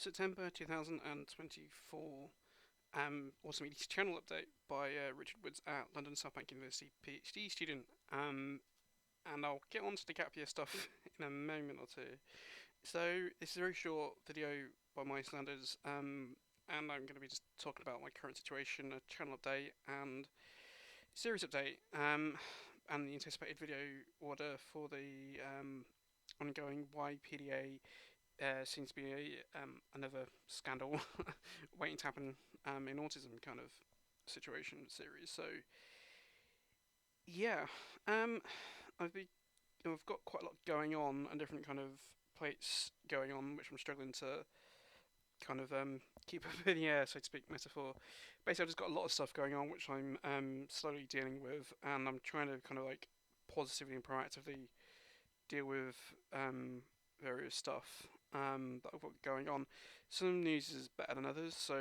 September 2024. Autimedes channel update by Richard Woods at London South Bank University, PhD student. And I'll get on to the gap year stuff in a moment or two. So this is a very short video by my standards, and I'm going to be just talking about my current situation, a channel update, and series update, and the anticipated video order for the ongoing YPDA seems to be another scandal waiting to happen in autism kind of situation series. So yeah, um, I've been, I've got quite a lot going on and different kind of plates going on, which I'm struggling to kind of keep up in the air, so to speak, metaphor. Basically, I've just got a lot of stuff going on, which I'm slowly dealing with, and I'm trying to kind of like positively and proactively deal with various stuff that I've got going on. Some news is better than others, so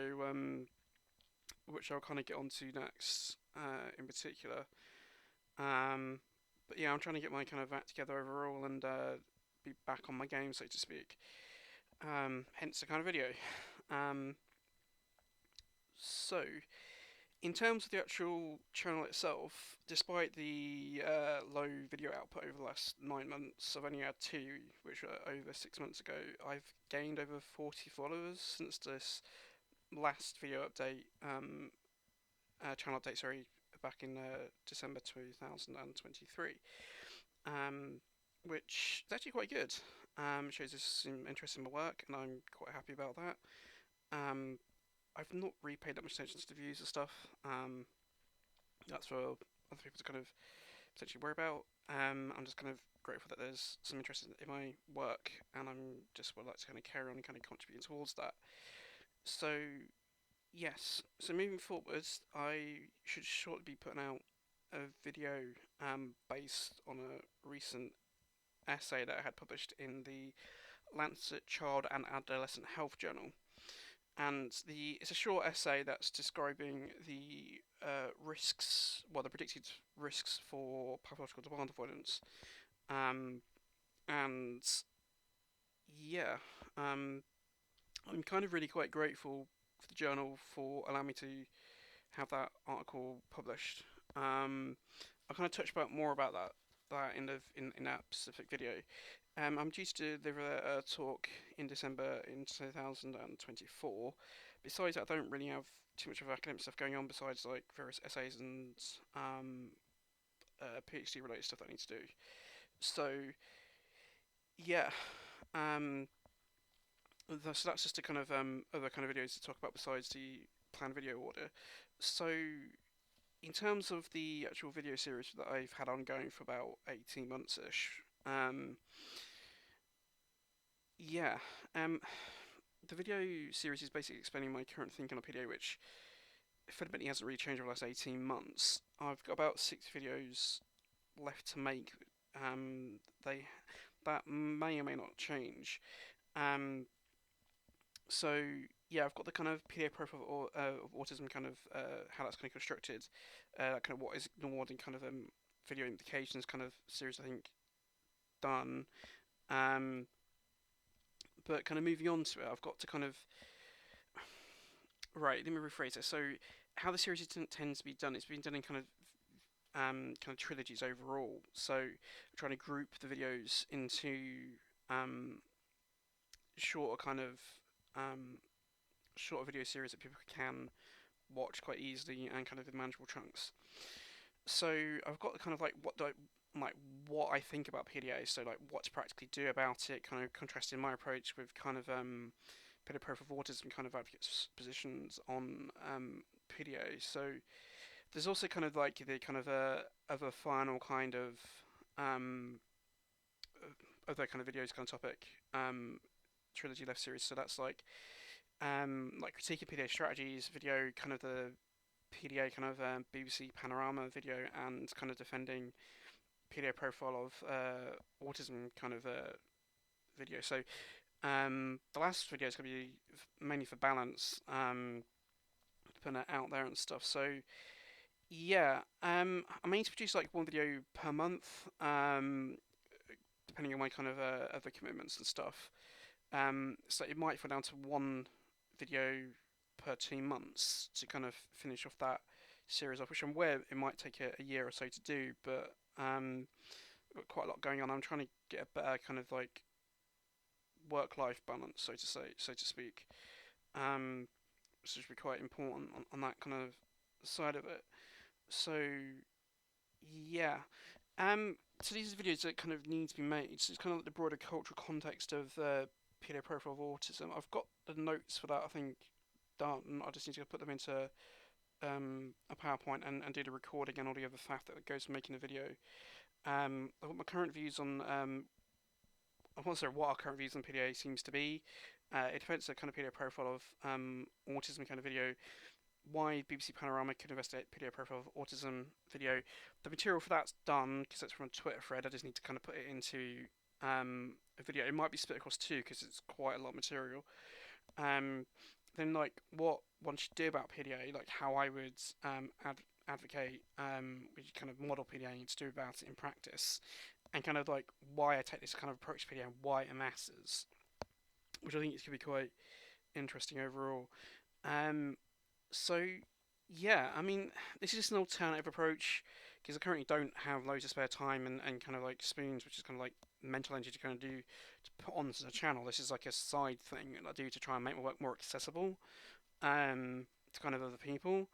which I'll kind of get onto next in particular. Um, but yeah, I'm trying to get my kind of act together overall and be back on my game, so to speak. Hence the kind of video. Um, so, in terms of the actual channel itself, despite the low video output over the last 9 months, I've only had two, which were over 6 months ago. I've gained over 40 followers since this last video update, channel update, sorry, back in December 2023, um, which is actually quite good. Shows there's some interest in my work, and I'm quite happy about that. Um, I've not really paid that much attention to the views and stuff. That's for other people to kind of potentially worry about. I'm just kind of grateful that there's some interest in my work, and I'm just would like to kind of carry on and kind of contributing towards that. So yes, so moving forwards, I should shortly be putting out a video based on a recent essay that I had published in the Lancet Child and Adolescent Health Journal. And it's a short essay that's describing the risks, well, the predicted risks for pathological demand avoidance. Um, and yeah, um, I'm kind of really quite grateful for the journal for allowing me to have that article published. I'll kind of touch about more about that in that specific video. I'm due to deliver a talk in December in 2024. Besides that, I don't really have too much of academic stuff going on besides like various essays and PhD related stuff that I need to do. So yeah, um, so that's just a kind of other kind of videos to talk about besides the planned video order. So in terms of the actual video series that I've had ongoing for about 18 months ish, yeah, the video series is basically explaining my current thinking on PDA, which fundamentally hasn't really changed over the last 18 months. I've got about 6 videos left to make. They that may or may not change. Um, so yeah, I've got the kind of PDA profile of autism, kind of how that's kind of constructed, kind of what is ignored, and kind of video implications, kind of series I think done. Um, but kind of moving on to it, I've got to kind of right. Let me rephrase it. So how the series tends to be done, it's been done in kind of trilogies overall. So I'm trying to group the videos into shorter kind of um, shorter video series that people can watch quite easily and kind of in manageable chunks. So I've got kind of like what I think about PDA. So like what to practically do about it. Kind of contrasting my approach with kind of Peter Pro for autism kind of advocates positions on PDA. So there's also kind of like the kind of a final kind of um, other kind of videos kind of topic trilogy left series. So that's like critiquing PDA strategies video, kind of the PDA kind of BBC Panorama video, and kind of defending PDA profile of autism kind of video. So the last video is going to be mainly for balance, putting it out there and stuff. So yeah, I'm aiming to produce like one video per month, depending on my kind of other commitments and stuff. So it might fall down to one video per 2 months to kind of finish off that series off, which I'm aware it might take a year or so to do, but got quite a lot going on. I'm trying to get a better kind of like work-life balance, so to speak, which should be quite important on that kind of side of it. So yeah, so these are videos that kind of need to be made. So it's kind of like the broader cultural context of pedo profile of autism. I've got the notes for that, I think, done. I just need to put them into a PowerPoint and do the recording and all the other faff that goes with making a video. I've got my current views on I want to say what our current views on PDA seems to be. It depends on the kind of PDA profile of autism kind of video. Why BBC Panorama could investigate PDA profile of autism video. The material for that's done because that's from a Twitter thread. I just need to kind of put it into a video. It might be split across two because it's quite a lot of material. Um, then like what one should do about PDA, like how I would advocate which kind of model PDA to do about it in practice, and kind of like why I take this kind of approach to PDA and why it matters, which I think is going to be quite interesting overall. Um, so yeah, I mean, this is just an alternative approach because I currently don't have loads of spare time and kind of like spoons, which is kind of like mental energy to kind of do to put onto the channel. This is like a side thing that I do to try and make my work more accessible to kind of other people.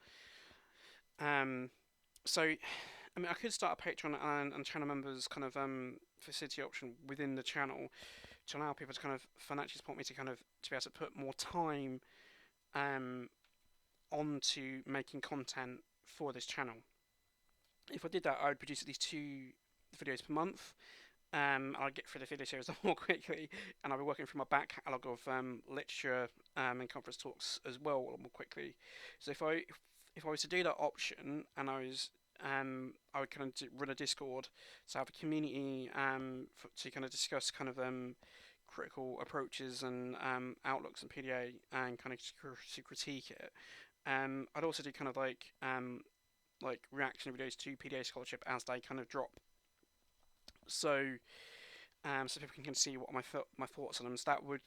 Um, so I mean, I could start a Patreon and channel members kind of facility option within the channel to allow people to kind of financially support me to kind of to be able to put more time um, onto making content for this channel. If I did that, I would produce at least 2 videos per month. I'd get through the video series more quickly, and I'll be working through my back catalogue of literature and conference talks as well a lot more quickly. So if I was to do that option, and I would kind of run a Discord, so I have a community to kind of discuss kind of critical approaches and outlooks in PDA and kind of to critique it. I'd also do kind of like reaction videos to PDA scholarship as they kind of drop. So so people can see what my thoughts on them. So that would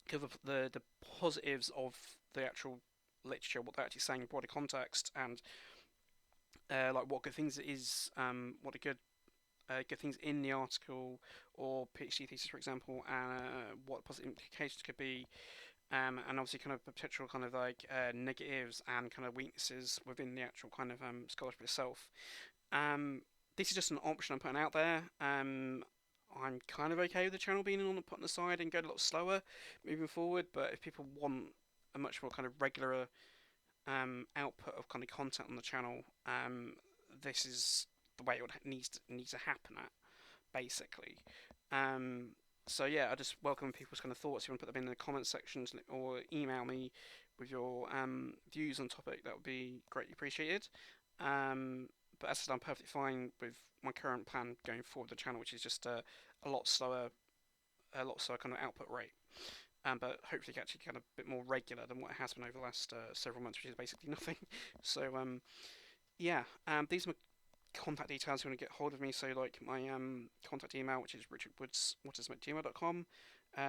give the positives of the actual literature, what they're actually saying in broader context, and like what good things it is, what are good things in the article or PhD thesis, for example, what positive implications could be, and obviously kind of potential kind of like negatives and kind of weaknesses within the actual kind of scholarship itself. Um, this is just an option I'm putting out there. I'm kind of okay with the channel being on the put on the side and going a lot slower moving forward. But if people want a much more kind of regular output of kind of content on the channel, this is the way it would needs to happen at basically. Um, so yeah, I just welcome people's kind of thoughts. If you want to put them in the comment sections or email me with your views on topic, that would be greatly appreciated. But as I said, I'm perfectly fine with my current plan going forward with the channel, which is just a lot slower, a lot slower kind of output rate. But hopefully actually kind of a bit more regular than what it has been over the last several months, which is basically nothing. So yeah, these are my contact details if you want to get hold of me. So like my contact email, which is richardwoods@gmail.com.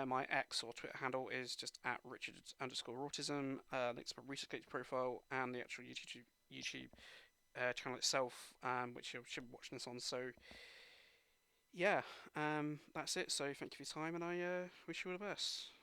My X or Twitter handle is just at richard_autism. Links to my research profile and the actual YouTube channel itself, which you should be watching this on. So yeah, that's it. So thank you for your time, and I wish you all the best.